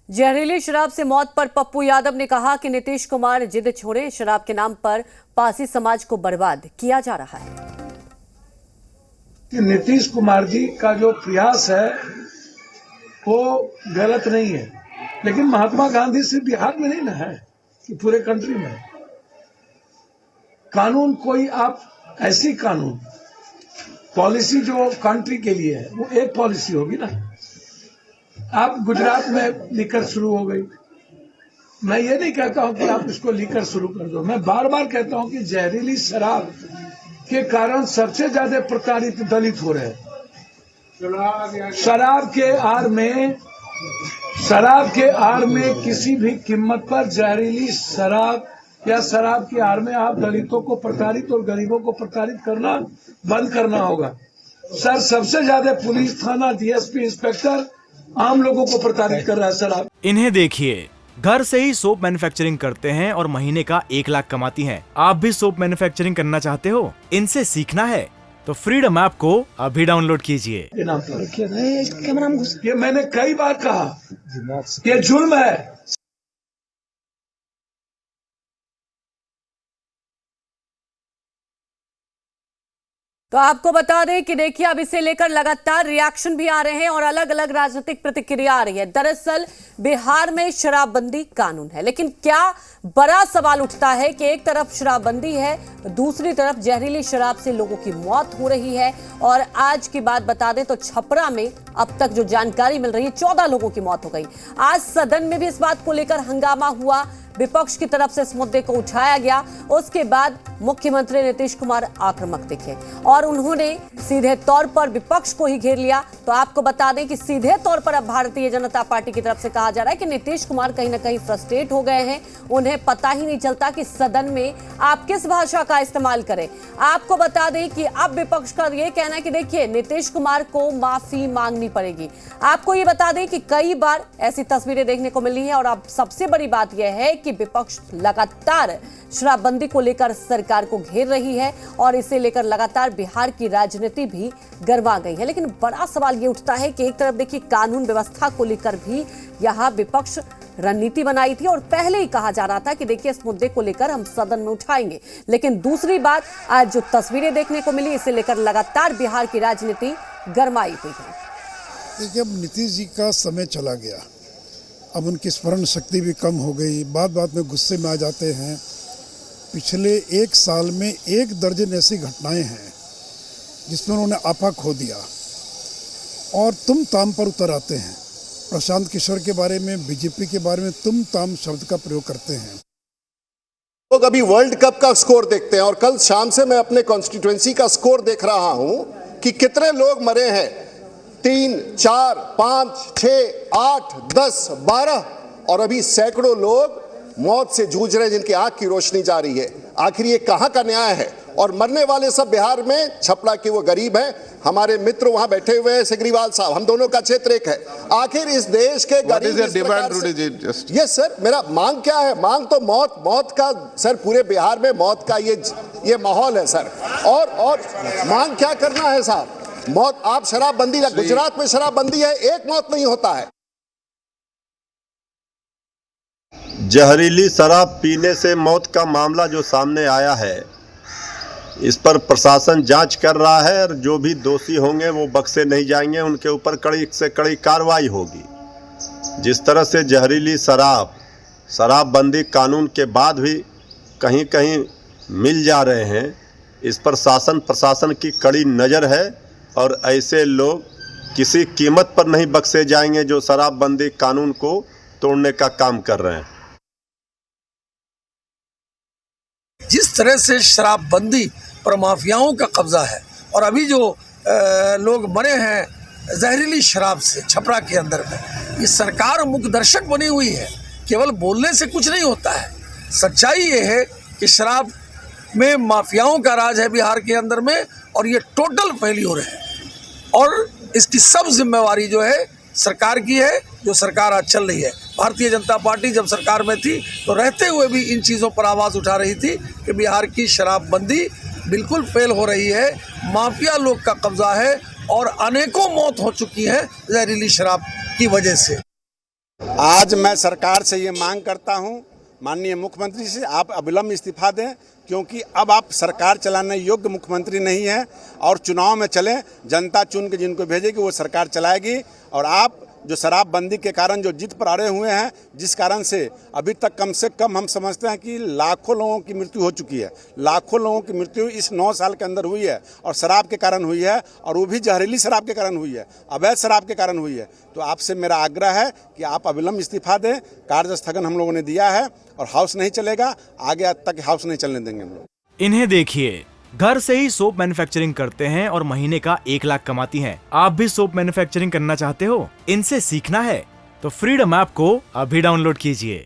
जहरीली शराब से मौत पर पप्पू यादव ने कहा कि नीतीश कुमार जिद छोड़े, शराब के नाम पर पारसी समाज को बर्बाद किया जा रहा है। कि नीतीश कुमार जी का जो प्रयास है वो गलत नहीं है, लेकिन महात्मा गांधी सिर्फ बिहार में नहीं ना है कि पूरे कंट्री में। कानून कोई आप ऐसी कानून पॉलिसी जो कंट्री के लिए है वो एक पॉलिसी होगी ना। आप गुजरात में लीकर शुरू हो गई, मैं ये नहीं कहता हूं कि आप इसको लीकर शुरू कर दो। मैं बार बार कहता हूं कि जहरीली शराब के कारण सबसे ज्यादा प्रताड़ित दलित हो रहे हैं। शराब के आड़ में किसी भी कीमत पर जहरीली शराब या शराब के आड़ में आप दलितों को प्रताड़ित और गरीबों को प्रताड़ित करना बंद करना होगा। सर, सबसे ज्यादा पुलिस थाना डीएसपी इंस्पेक्टर आम लोगों को प्रताड़ित कर रहा है शराब। इन्हें देखिए, घर से ही सोप मैन्युफैक्चरिंग करते हैं और महीने का 1 लाख कमाती हैं। आप भी सोप मैन्युफैक्चरिंग करना चाहते हो? इनसे सीखना है तो फ्रीडम ऐप को अभी डाउनलोड कीजिए। ये मैंने कई बार कहा, ये जुल्म है। तो आपको बता दें कि देखिए, अब इसे लेकर लगातार रिएक्शन भी आ रहे हैं और अलग अलग राजनीतिक प्रतिक्रिया आ रही है। दरअसल बिहार में शराबबंदी कानून है, लेकिन क्या बड़ा सवाल उठता है कि एक तरफ शराबबंदी है, दूसरी तरफ जहरीली शराब से लोगों की मौत हो रही है। और आज की बात बता दें तो छपरा में अब तक जो जानकारी मिल रही है 14 लोगों की मौत हो गई। आज सदन में भी इस बात को लेकर हंगामा हुआ, विपक्ष की तरफ से इस मुद्दे को उठाया गया। उसके बाद मुख्यमंत्री नीतीश कुमार आक्रामक दिखे और उन्होंने सीधे तौर पर विपक्ष को ही घेर लिया। तो आपको बता दें कि सीधे तौर पर अब भारतीय जनता पार्टी की तरफ से कहा जा रहा है कि नीतीश कुमार कहीं ना कहीं फ्रस्ट्रेट हो गए हैं। उन्हें पता ही नहीं चलता कि सदन में आप किस भाषा का इस्तेमाल करें। आपको बता दें कि अब विपक्ष का यह कहना है कि देखिए, नीतीश कुमार को माफी मांगनी पड़ेगी। आपको ये बता दें कि कई बार ऐसी तस्वीरें देखने को मिली हैं और अब सबसे बड़ी बात यह है कि विपक्ष लगातार शराबबंदी को लेकर सरकार को घेर रही है और इसे लेकर लगातार बिहार की राजनीति भी गरमा गई है। लेकिन बड़ा सवाल ये उठता है कि एक तरफ देखिए, कानून व्यवस्था को लेकर भी यहां विपक्ष रणनीति बनाई थी और पहले ही कहा जा रहा था कि देखिए, इस मुद्दे को लेकर हम सदन में उठाएंगे। लेकिन दूसरी बात, आज जो तस्वीरें देखने को मिली, इसे लेकर लगातार बिहार की राजनीति गरमाई हुई है। देखिए, अब नीतीश जी का समय चला गया, अब उनकी स्मरण शक्ति भी कम हो गई, बात बात में गुस्से में आ जाते हैं। पिछले 1 साल में 1 दर्जन ऐसी घटनाएं हैं जिसमें उन्होंने आपा खो दिया और तुम ताम पर उतर आते हैं। प्रशांत किशोर के बारे में, बीजेपी के बारे में तुम ताम शब्द का प्रयोग करते हैं। लोग अभी वर्ल्ड कप का स्कोर देखते हैं और कल शाम से मैं अपने कॉन्स्टिट्यूएंसी का स्कोर देख रहा हूं कि कितने लोग मरे हैं। 3, 4, 5, 6, 8, 10, 12 और अभी सैकड़ों लोग मौत से जूझ रहे हैं जिनकी आंख की रोशनी जा रही है। आखिर ये कहां का न्याय है? और मरने वाले सब बिहार में, छपरा के वो गरीब हैं, हमारे मित्र वहां बैठे हुए हैं, सिग्रीवाल साहब, हम दोनों का क्षेत्र एक है। आखिर इस देश के गरीब, यस सर, मेरा मांग क्या है? मांग तो मौत का सर, पूरे बिहार में मौत का ये माहौल है सर। और मांग क्या करना है साहब? मौत, आप शराबबंदी, गुजरात में शराबबंदी है, 1 मौत नहीं होता है। जहरीली शराब पीने से मौत का मामला जो सामने आया है, इस पर प्रशासन जांच कर रहा है और जो भी दोषी होंगे वो बख्शे नहीं जाएंगे, उनके ऊपर कड़ी से कड़ी कार्रवाई होगी। जिस तरह से जहरीली शराबबंदी कानून के बाद भी कहीं कहीं मिल जा रहे हैं, इस पर प्रशासन की कड़ी नज़र है और ऐसे लोग किसी कीमत पर नहीं बख्शे जाएंगे जो शराबबंदी कानून को तोड़ने का काम कर रहे हैं। जिस तरह से शराबबंदी पर माफियाओं का कब्जा है और अभी जो लोग मरे हैं जहरीली शराब से छपरा के अंदर में, ये सरकार मुख्य दर्शक बनी हुई है। केवल बोलने से कुछ नहीं होता है। सच्चाई ये है कि शराब में माफियाओं का राज है बिहार के अंदर में और ये टोटल फेल्योर है और इसकी सब जिम्मेवारी जो है सरकार की है, जो सरकार आज चल रही है। भारतीय जनता पार्टी जब सरकार में थी तो रहते हुए भी इन चीज़ों पर आवाज़ उठा रही थी कि बिहार की शराबबंदी बिल्कुल फेल हो रही है, माफिया लोग का कब्जा है और अनेकों मौत हो चुकी है जहरीली शराब की वजह से। आज मैं सरकार से ये मांग करता हूं, माननीय मुख्यमंत्री से, आप अविलंब इस्तीफा दें, क्योंकि अब आप सरकार चलाने योग्य मुख्यमंत्री नहीं हैं और चुनाव में चलें, जनता चुन के जिनको भेजेगी वो सरकार चलाएगी। और आप जो शराबबंदी के कारण जो जिद पर अड़े हुए हैं, जिस कारण से अभी तक कम से कम हम समझते हैं कि लाखों लोगों की मृत्यु हो चुकी है, लाखों लोगों की मृत्यु इस 9 साल के अंदर हुई है और शराब के कारण हुई है, और वो भी जहरीली शराब के कारण हुई है, अवैध शराब के कारण हुई है। तो आपसे मेरा आग्रह है कि आप अविलंब इस्तीफा दें। कार्य स्थगन हम लोगों ने दिया है और हाउस नहीं चलेगा, आगे तक हाउस नहीं चलने देंगे हम लोग। इन्हें देखिए, घर से ही सोप मैन्युफैक्चरिंग करते हैं और महीने का 1 लाख कमाती हैं। आप भी सोप मैन्युफैक्चरिंग करना चाहते हो? इनसे सीखना है तो फ्रीडम ऐप को अभी डाउनलोड कीजिए।